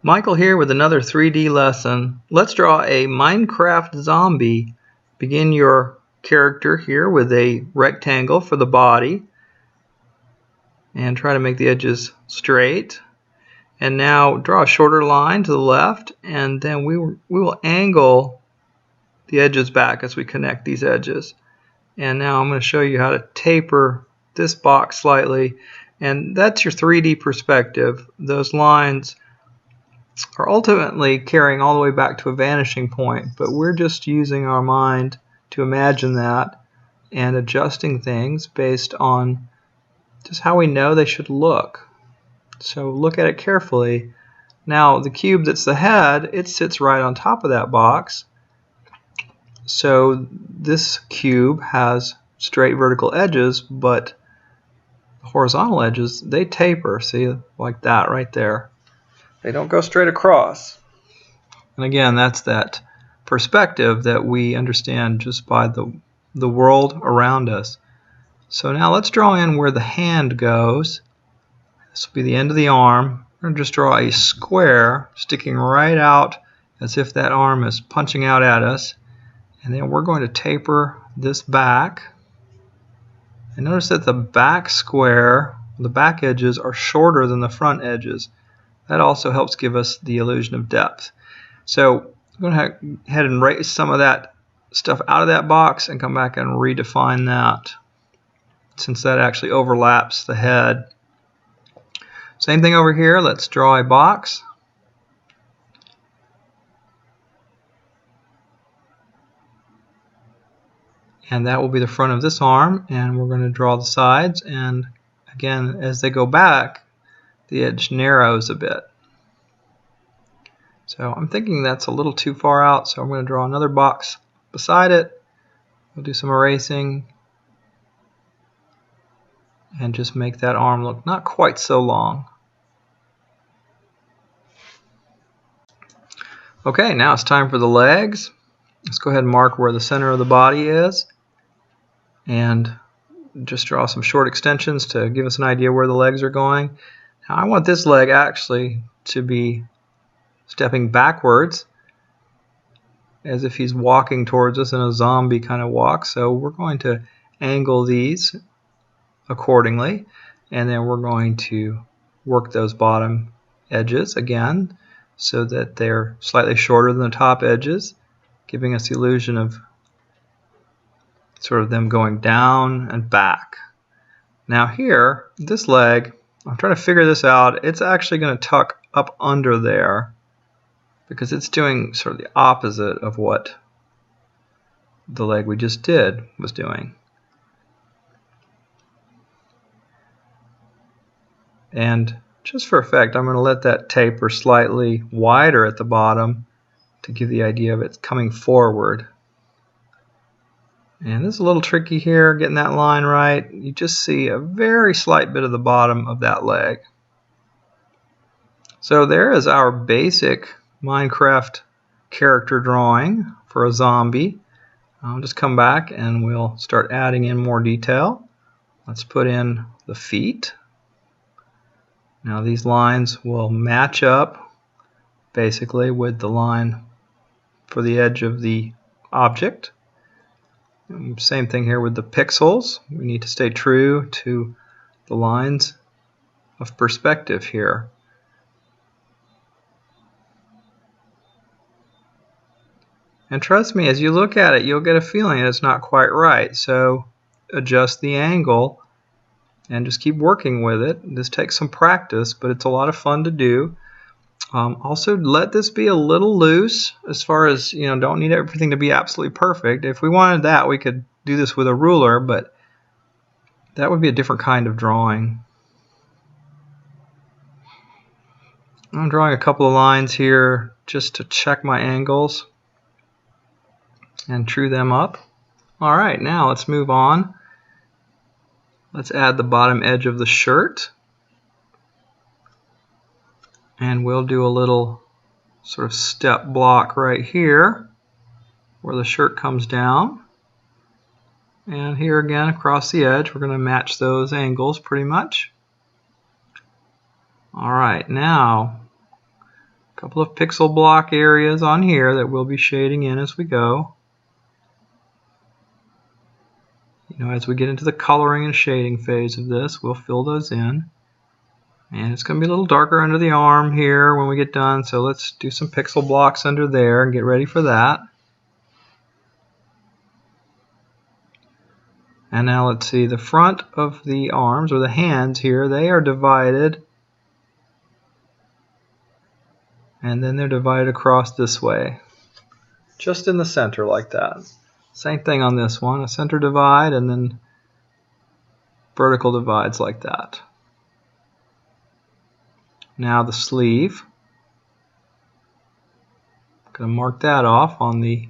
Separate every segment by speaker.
Speaker 1: Michael here with another 3D lesson. Let's draw a Minecraft zombie. Begin your character here with a rectangle for the body and try to make the edges straight. And now draw a shorter line to the left, and then we will angle the edges back as we connect these edges. And now I'm going to show you how to taper this box slightly, and that's your 3D perspective. Those lines are ultimately carrying all the way back to a vanishing point, but we're just using our mind to imagine that and adjusting things based on just how we know they should look. So look at it carefully. Now the cube that's the head, it sits right on top of that box. So this cube has straight vertical edges, but the horizontal edges, they taper, see, like that right there. They don't go straight across. And again, that's that perspective that we understand just by the world around us. So now let's draw in where the hand goes. This will be the end of the arm. We're going to just draw a square sticking right out as if that arm is punching out at us. And then we're going to taper this back. And notice that the back square, the back edges are shorter than the front edges. That also helps give us the illusion of depth. So I'm going to go ahead and erase some of that stuff out of that box and come back and redefine that, since that actually overlaps the head. Same thing over here. Let's draw a box. And that will be the front of this arm, and we're going to draw the sides, and again, as they go back, the edge narrows a bit. So I'm thinking that's a little too far out, so I'm going to draw another box beside it. We'll do some erasing and just make that arm look not quite so long. Okay, now it's time for the legs. Let's go ahead and mark where the center of the body is and just draw some short extensions to give us an idea where the legs are going. Now I want this leg actually to be stepping backwards as if he's walking towards us in a zombie kind of walk. So we're going to angle these accordingly, and then we're going to work those bottom edges again so that they're slightly shorter than the top edges, giving us the illusion of sort of them going down and back. Now here, this leg, I'm trying to figure this out. It's actually going to tuck up under there because it's doing sort of the opposite of what the leg we just did was doing. And just for effect, I'm going to let that taper slightly wider at the bottom to give the idea of it coming forward. And this is a little tricky here, getting that line right. You just see a very slight bit of the bottom of that leg. So there is our basic Minecraft character drawing for a zombie. I'll just come back and we'll start adding in more detail. Let's put in the feet. Now these lines will match up basically with the line for the edge of the object. Same thing here with the pixels. We need to stay true to the lines of perspective here. And trust me, as you look at it, you'll get a feeling that it's not quite right. So adjust the angle and just keep working with it. This takes some practice, but it's a lot of fun to do. Also, let this be a little loose as far as, don't need everything to be absolutely perfect. If we wanted that, we could do this with a ruler, but that would be a different kind of drawing. I'm drawing a couple of lines here just to check my angles and true them up. All right, now let's move on. Let's add the bottom edge of the shirt. And we'll do a little sort of step block right here where the shirt comes down. And here again across the edge, we're going to match those angles pretty much. All right, now A couple of pixel block areas on here that we'll be shading in as we go. As we get into the coloring and shading phase of this, we'll fill those in. And it's going to be a little darker under the arm here when we get done, so let's do some pixel blocks under there and get ready for that. And now let's see, the front of the arms, or the hands here, they are divided. And then they're divided across this way. Just in the center like that. Same thing on this one, a center divide and then vertical divides like that. Now the sleeve. I'm going to mark that off on the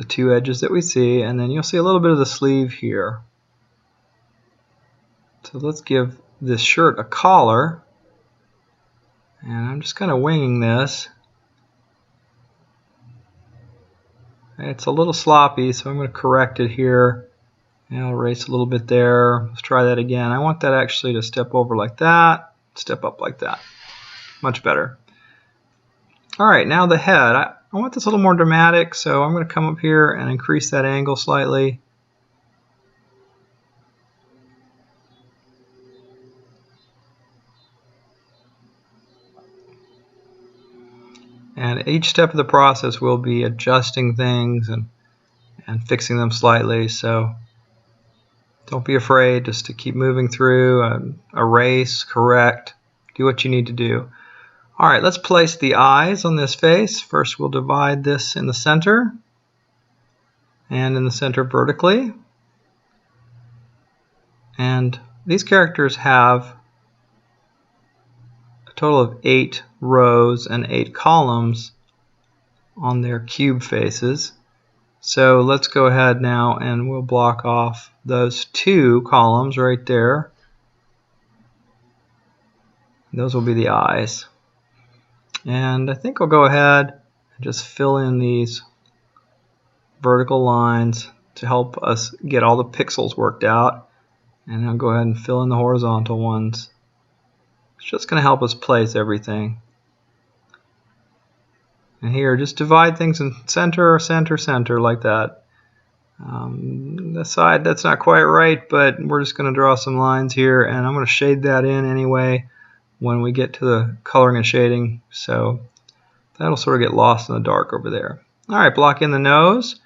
Speaker 1: two edges that we see, and then you'll see a little bit of the sleeve here. So let's give this shirt a collar, and I'm just kind of winging this. It's a little sloppy, so I'm going to correct it here. And I'll erase a little bit there. Let's try that again. I want that actually to step over like that, step up like that. Much better. Alright, now the head. I want this a little more dramatic, so I'm going to come up here and increase that angle slightly. And each step of the process will be adjusting things and fixing them slightly, so don't be afraid just to keep moving through, erase, correct, do what you need to do. Alright, let's place the eyes on this face. First we'll divide this in the center and in the center vertically. And these characters have a total of 8 rows and 8 columns on their cube faces. So let's go ahead now and we'll block off those 2 columns right there. Those will be the eyes. And I think I'll go ahead and just fill in these vertical lines to help us get all the pixels worked out. And I'll go ahead and fill in the horizontal ones. It's just going to help us place everything. And here, just divide things in center, center, center like that. The side, that's not quite right, but we're just going to draw some lines here, and I'm going to shade that in anyway when we get to the coloring and shading, so that'll sort of get lost in the dark over there. Alright, block in the nose.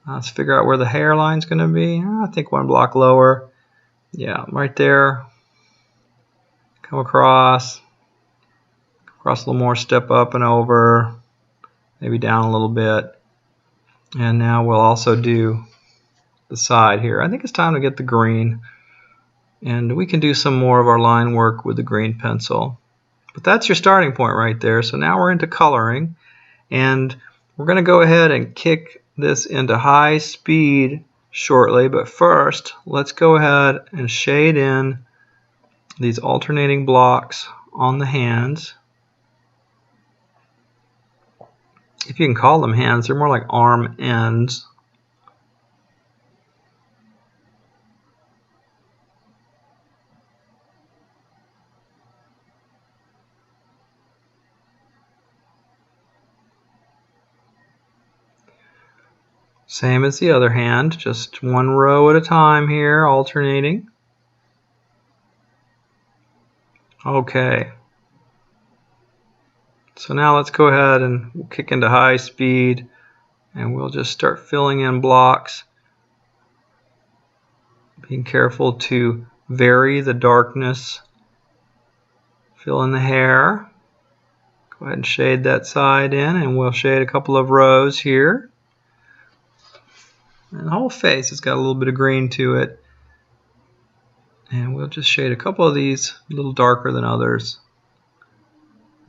Speaker 1: Let's figure out where the hairline's going to be. I think 1 block lower. Yeah, right there. Come across a little more, step up and over, maybe down a little bit. And now we'll also do the side here. I think it's time to get the green. And we can do some more of our line work with the green pencil. But that's your starting point right there. So now we're into coloring. And we're going to go ahead and kick this into high speed shortly. But first, let's go ahead and shade in these alternating blocks on the hands. If you can call them hands, they're more like arm ends. Same as the other hand, just 1 row at a time here, alternating. Okay. So now let's go ahead and we'll kick into high speed and we'll just start filling in blocks. Being careful to vary the darkness. Fill in the hair. Go ahead and shade that side in, and we'll shade a couple of rows here. And the whole face has got a little bit of green to it. And we'll just shade a couple of these a little darker than others.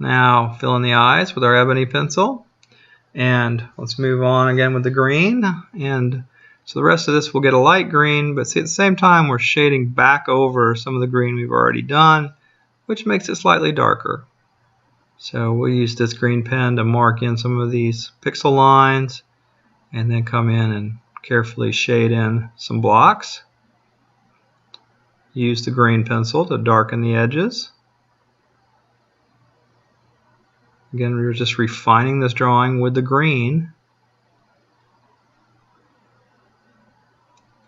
Speaker 1: Now fill in the eyes with our ebony pencil. And let's move on again with the green. And so the rest of this will get a light green, but see, at the same time we're shading back over some of the green we've already done, which makes it slightly darker. So we'll use this green pen to mark in some of these pixel lines and then come in and carefully shade in some blocks. Use the green pencil to darken the edges. Again, we were just refining this drawing with the green.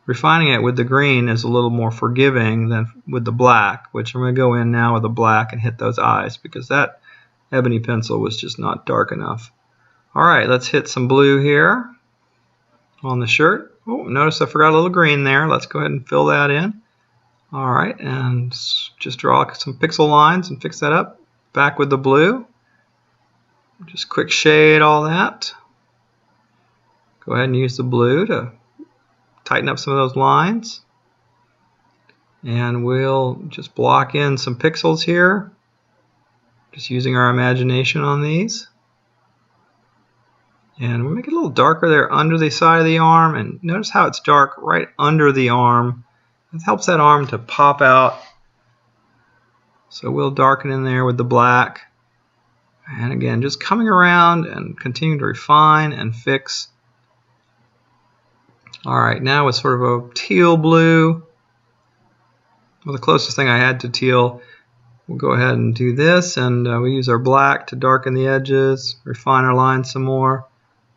Speaker 1: Refining it with the green is a little more forgiving than with the black, which I'm going to go in now with the black and hit those eyes because that ebony pencil was just not dark enough. Alright, let's hit some blue here on the shirt. Oh, notice I forgot a little green there. Let's go ahead and fill that in. Alright, and just draw some pixel lines and fix that up. Back with the blue. Just quick shade all that. Go ahead and use the blue to tighten up some of those lines. And we'll just block in some pixels here. Just using our imagination on these. And we'll make it a little darker there under the side of the arm. And notice how it's dark right under the arm. It helps that arm to pop out. So we'll darken in there with the black. And again, just coming around and continue to refine and fix. Alright, now with sort of a teal blue. Well, the closest thing I had to teal. We'll go ahead and do this, and we use our black to darken the edges, refine our lines some more.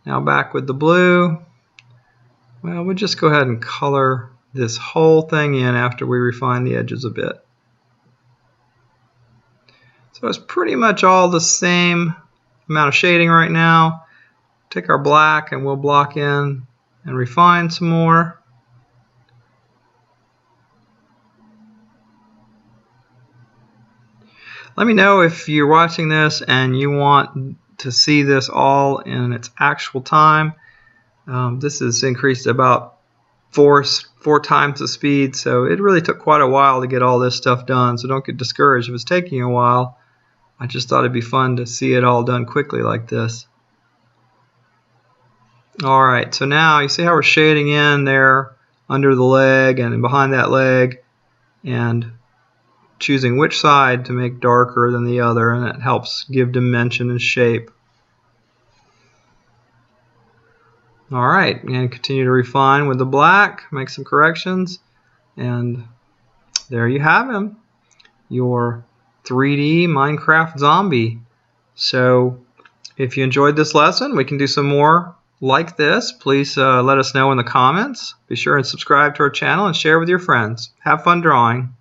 Speaker 1: Now back with the blue. Well, we'll just go ahead and color this whole thing in after we refine the edges a bit. So it's pretty much all the same amount of shading right now. Take our black and we'll block in and refine some more. Let me know if you're watching this and you want to see this all in its actual time. This is increased about four times the speed, so it really took quite a while to get all this stuff done, so don't get discouraged if it's taking a while. I just thought it'd be fun to see it all done quickly like this. Alright, so now you see how we're shading in there under the leg and behind that leg, and choosing which side to make darker than the other, and it helps give dimension and shape. Alright, and continue to refine with the black, make some corrections, and there you have him, your 3D Minecraft zombie. So if you enjoyed this lesson, we can do some more like this. Please let us know in the comments. Be sure and subscribe to our channel and share with your friends. Have fun drawing.